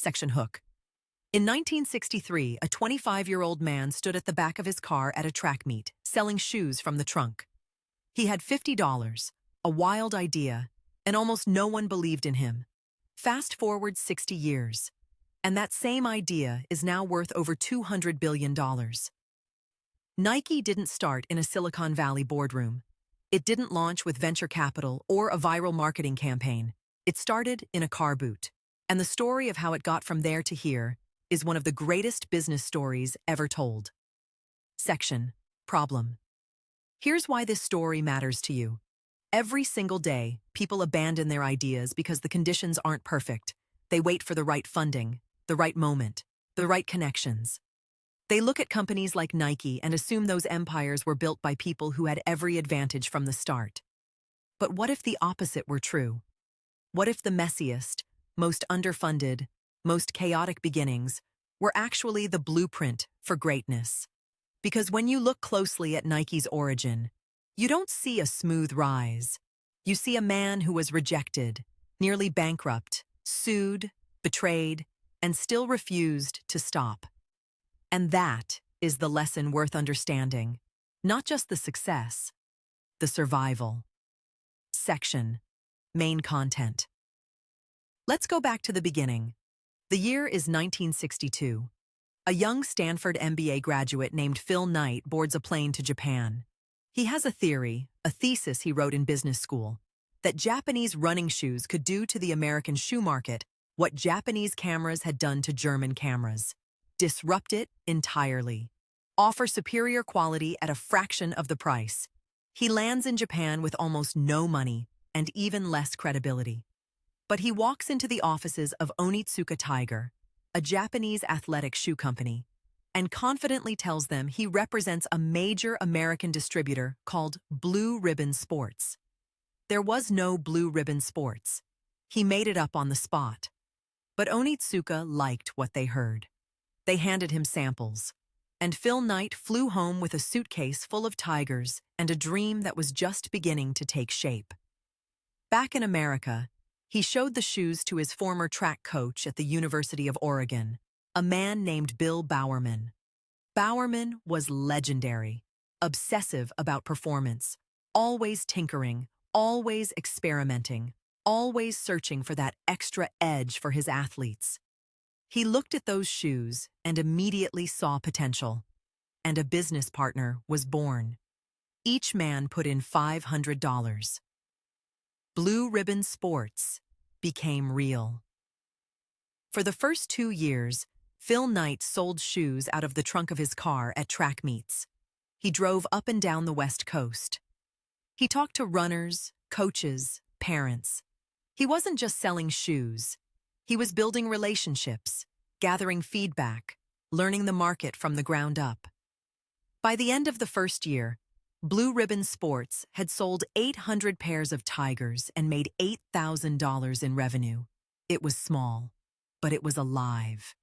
Section Hook. In 1963, a 25-year-old man stood at the back of his car at a track meet, selling shoes from the trunk. He had $50, a wild idea, and almost no one believed in him. Fast forward 60 years, and that same idea is now worth over $200 billion. Nike didn't start in a Silicon Valley boardroom. It didn't launch with venture capital or a viral marketing campaign. It started in a car boot. And the story of how it got from there to here is one of the greatest business stories ever told. Section Problem. Here's why this story matters to you. Every single day, people abandon their ideas because the conditions aren't perfect. They wait for the right funding, the right moment, the right connections. They look at companies like Nike and assume those empires were built by people who had every advantage from the start. But what if the opposite were true? What if the messiest, most underfunded, most chaotic beginnings were actually the blueprint for greatness? Because when you look closely at Nike's origin, you don't see a smooth rise. You see a man who was rejected, nearly bankrupt, sued, betrayed, and still refused to stop. And that is the lesson worth understanding, not just the success, the survival. Section Main Content. Let's go back to the beginning. The year is 1962. A young Stanford MBA graduate named Phil Knight boards a plane to Japan. He has a theory, a thesis he wrote in business school, that Japanese running shoes could do to the American shoe market what Japanese cameras had done to German cameras. Disrupt it entirely. Offer superior quality at a fraction of the price. He lands in Japan with almost no money and even less credibility. But he walks into the offices of Onitsuka Tiger, a Japanese athletic shoe company, and confidently tells them he represents a major American distributor called Blue Ribbon Sports. There was no Blue Ribbon Sports. He made it up on the spot. But Onitsuka liked what they heard. They handed him samples, and Phil Knight flew home with a suitcase full of tigers and a dream that was just beginning to take shape. Back in America, he showed the shoes to his former track coach at the University of Oregon, a man named Bill Bowerman. Bowerman was legendary, obsessive about performance, always tinkering, always experimenting, always searching for that extra edge for his athletes. He looked at those shoes and immediately saw potential, and a business partner was born. Each man put in $500. Blue Ribbon Sports became real. For the first 2 years, Phil Knight sold shoes out of the trunk of his car at track meets. He drove up and down the West Coast. He talked to runners, coaches, parents. He wasn't just selling shoes. He was building relationships, gathering feedback, learning the market from the ground up. By the end of the first year, Blue Ribbon Sports had sold 800 pairs of tigers and made $8,000 in revenue. It was small, but it was alive.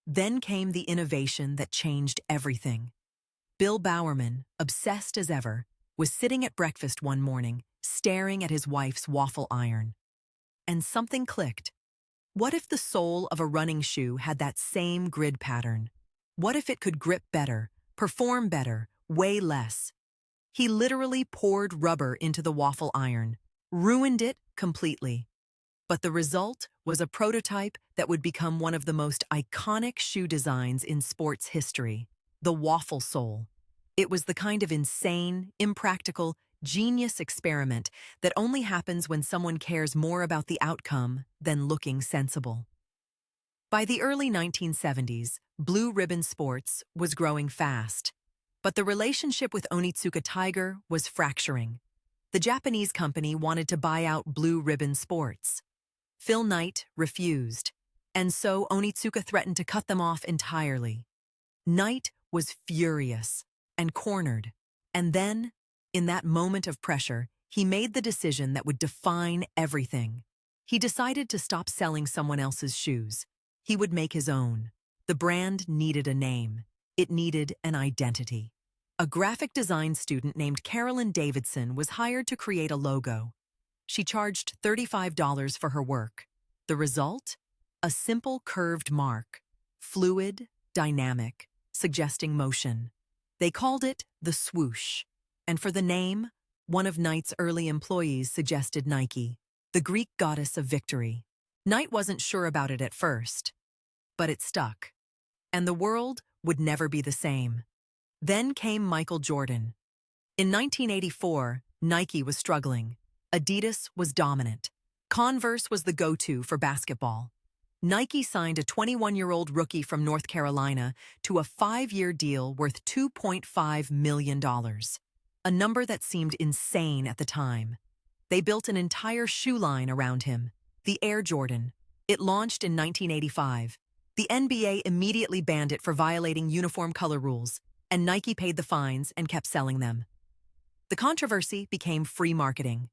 Then came the innovation that changed everything. Bill Bowerman, obsessed as ever, was sitting at breakfast one morning, staring at his wife's Waffle iron. And something clicked. What if the sole of a running shoe had that same grid pattern? What if it could grip better, perform better, weigh less? He literally poured rubber into the Waffle iron, ruined it completely. But the result was a prototype that would become one of the most iconic shoe designs in sports history, the Waffle sole. It was the kind of insane, impractical, genius experiment that only happens when someone cares more about the outcome than looking sensible. By the early 1970s, Blue Ribbon Sports was growing fast, but the relationship with Onitsuka Tiger was fracturing. The Japanese company wanted to buy out Blue Ribbon Sports. Phil Knight refused, and so Onitsuka threatened to cut them off entirely. Knight was furious and cornered, and then, in that moment of pressure, he made the decision that would define everything. He decided to stop selling someone else's shoes. He would make his own. The brand needed a name. It needed an identity. A graphic design student named Carolyn Davidson was hired to create a logo. She charged $35 for her work. The result? A simple curved mark, fluid, dynamic, suggesting motion. They called it the swoosh, and for the name, one of Nike's early employees suggested Nike, the Greek goddess of victory. Nike wasn't sure about it at first, but it stuck, and the world would never be the same. Then came Michael Jordan. In 1984, Nike was struggling. Adidas was dominant. Converse was the go-to for basketball. Nike signed a 21-year-old rookie from North Carolina to a 5-year deal worth $2.5 million, a number that seemed insane at the time. They built an entire shoe line around him, the Air Jordan. It launched in 1985. The NBA immediately banned it for violating uniform color rules, and Nike paid the fines and kept selling them. The controversy became free marketing.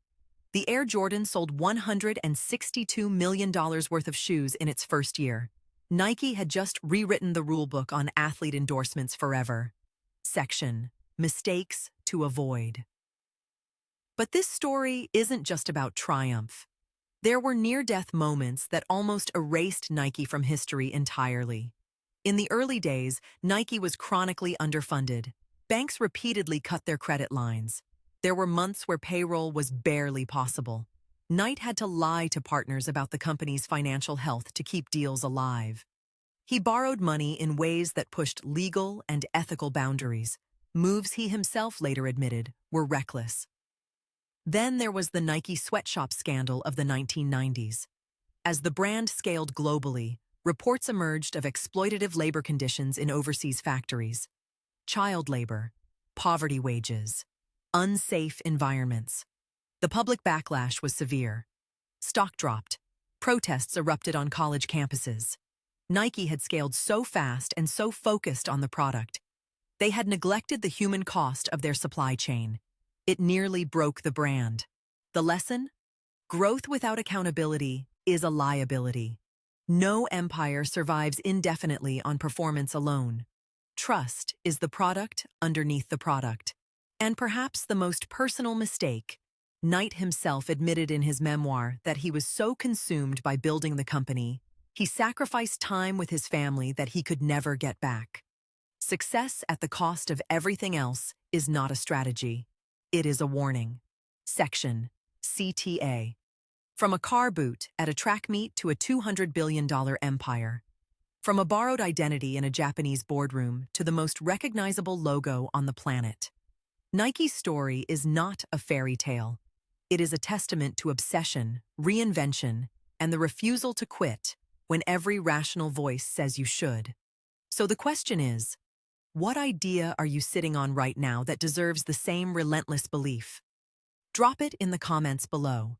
The Air Jordan sold $162 million worth of shoes in its first year. Nike had just rewritten the rulebook on athlete endorsements forever. Section: Mistakes to Avoid. But this story isn't just about triumph. There were near-death moments that almost erased Nike from history entirely. In the early days, Nike was chronically underfunded. Banks repeatedly cut their credit lines. There were months where payroll was barely possible. Knight had to lie to partners about the company's financial health to keep deals alive. He borrowed money in ways that pushed legal and ethical boundaries, moves he himself later admitted were reckless. Then there was the Nike sweatshop scandal of the 1990s. As the brand scaled globally, reports emerged of exploitative labor conditions in overseas factories, child labor, poverty wages, unsafe environments. The public backlash was severe. Stock dropped. Protests erupted on college campuses. Nike had scaled so fast and so focused on the product. They had neglected the human cost of their supply chain. It nearly broke the brand. The lesson? Growth without accountability is a liability. No empire survives indefinitely on performance alone. Trust is the product underneath the product. And perhaps the most personal mistake, Knight himself admitted in his memoir that he was so consumed by building the company, he sacrificed time with his family that he could never get back. Success at the cost of everything else is not a strategy. It is a warning. Section: CTA. From a car boot at a track meet to a $200 billion empire. From a borrowed identity in a Japanese boardroom to the most recognizable logo on the planet. Nike's story is not a fairy tale. It is a testament to obsession, reinvention, and the refusal to quit when every rational voice says you should. So the question is, what idea are you sitting on right now that deserves the same relentless belief? Drop it in the comments below.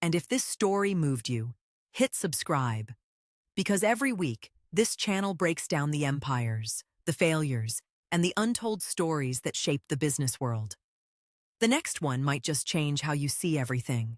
And if this story moved you, hit subscribe. Because every week, this channel breaks down the empires, the failures, and the untold stories that shape the business world. The next one might just change how you see everything.